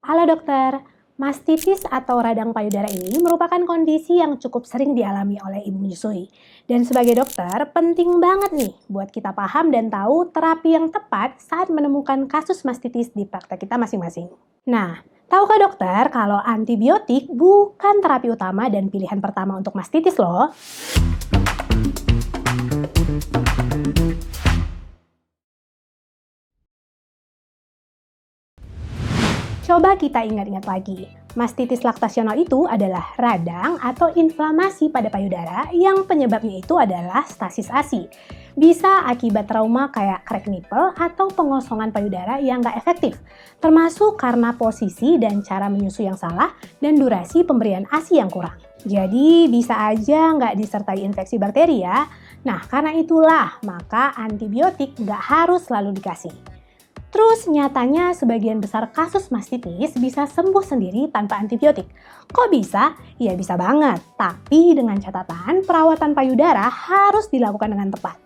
Halo dokter, mastitis atau radang payudara ini merupakan kondisi yang cukup sering dialami oleh ibu menyusui. Dan sebagai dokter, penting banget nih buat kita paham dan tahu terapi yang tepat saat menemukan kasus mastitis di praktek kita masing-masing. Nah, tahukah dokter kalau antibiotik bukan terapi utama dan pilihan pertama untuk mastitis loh? Coba kita ingat-ingat lagi, mastitis laktasional itu adalah radang atau inflamasi pada payudara yang penyebabnya itu adalah stasis ASI. Bisa akibat trauma kayak crack nipple atau pengosongan payudara yang nggak efektif, termasuk karena posisi dan cara menyusui yang salah dan durasi pemberian ASI yang kurang. Jadi bisa aja nggak disertai infeksi bakteri ya. Nah karena itulah maka antibiotik nggak harus selalu dikasih. Terus nyatanya sebagian besar kasus mastitis bisa sembuh sendiri tanpa antibiotik. Kok bisa? Ya bisa banget, tapi dengan catatan perawatan payudara harus dilakukan dengan tepat.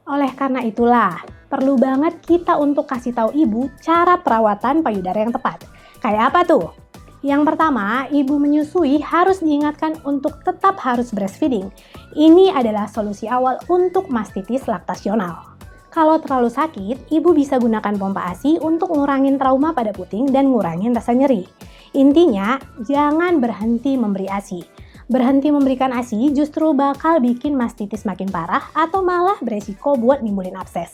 Oleh karena itulah, perlu banget kita untuk kasih tahu ibu cara perawatan payudara yang tepat. Kayak apa tuh? Yang pertama, ibu menyusui harus diingatkan untuk tetap harus breastfeeding. Ini adalah solusi awal untuk mastitis laktasional. Kalau terlalu sakit, ibu bisa gunakan pompa ASI untuk ngurangin trauma pada puting dan ngurangin rasa nyeri. Intinya, jangan berhenti memberi ASI. Berhenti memberikan ASI justru bakal bikin mastitis makin parah atau malah beresiko buat nimbulin abses.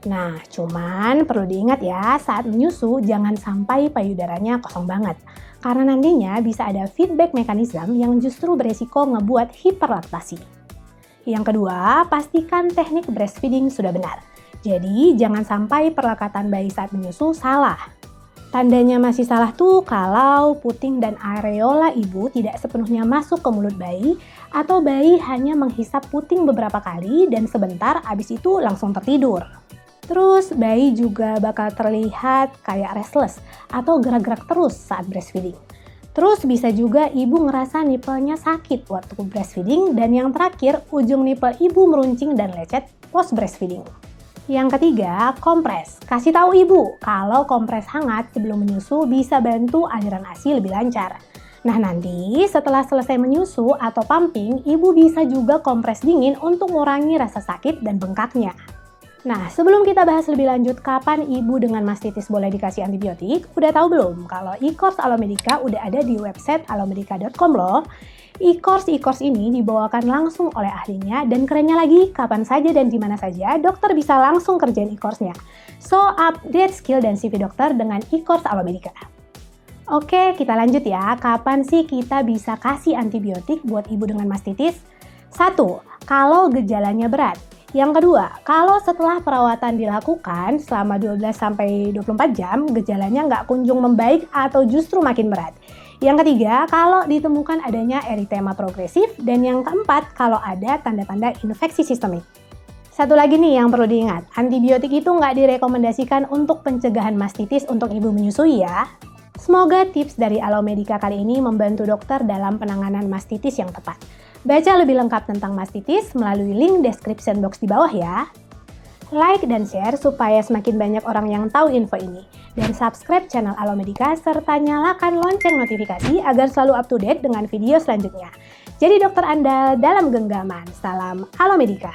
Nah, cuman perlu diingat ya, saat menyusu jangan sampai payudaranya kosong banget. Karena nantinya bisa ada feedback mechanism yang justru beresiko ngebuat hiperlaktasi. Yang kedua, pastikan teknik breastfeeding sudah benar. Jadi, jangan sampai perlekatan bayi saat menyusu salah. Tandanya masih salah tuh kalau puting dan areola ibu tidak sepenuhnya masuk ke mulut bayi atau bayi hanya menghisap puting beberapa kali dan sebentar abis itu langsung tertidur. Terus, bayi juga bakal terlihat kayak restless atau gerak-gerak terus saat breastfeeding. Terus bisa juga ibu ngerasa nipelnya sakit waktu breastfeeding dan yang terakhir ujung nipel ibu meruncing dan lecet post breastfeeding. Yang ketiga, kompres. Kasih tahu ibu kalau kompres hangat sebelum menyusu bisa bantu aliran ASI lebih lancar. Nah nanti setelah selesai menyusu atau pumping, ibu bisa juga kompres dingin untuk mengurangi rasa sakit dan bengkaknya. Nah, sebelum kita bahas lebih lanjut kapan ibu dengan mastitis boleh dikasih antibiotik, udah tahu belum kalau e-course Alomedica udah ada di website alomedica.com loh. E-course ini dibawakan langsung oleh ahlinya dan kerennya lagi, kapan saja dan di mana saja dokter bisa langsung kerjain e-course-nya. So, update skill dan CV dokter dengan e-course Alomedica. Oke, kita lanjut ya. Kapan sih kita bisa kasih antibiotik buat ibu dengan mastitis? 1. Kalau gejalanya berat. Yang kedua, kalau setelah perawatan dilakukan selama 12-24 jam, gejalanya nggak kunjung membaik atau justru makin berat. Yang ketiga, kalau ditemukan adanya eritema progresif. Dan yang keempat, kalau ada tanda-tanda infeksi sistemik. Satu lagi nih yang perlu diingat, antibiotik itu nggak direkomendasikan untuk pencegahan mastitis untuk ibu menyusui ya. Semoga tips dari Alomedica kali ini membantu dokter dalam penanganan mastitis yang tepat. Baca lebih lengkap tentang mastitis melalui link description box di bawah ya. Like dan share supaya semakin banyak orang yang tahu info ini. Dan subscribe channel Alomedica serta nyalakan lonceng notifikasi agar selalu up to date dengan video selanjutnya. Jadi dokter andal dalam genggaman. Salam Alomedica.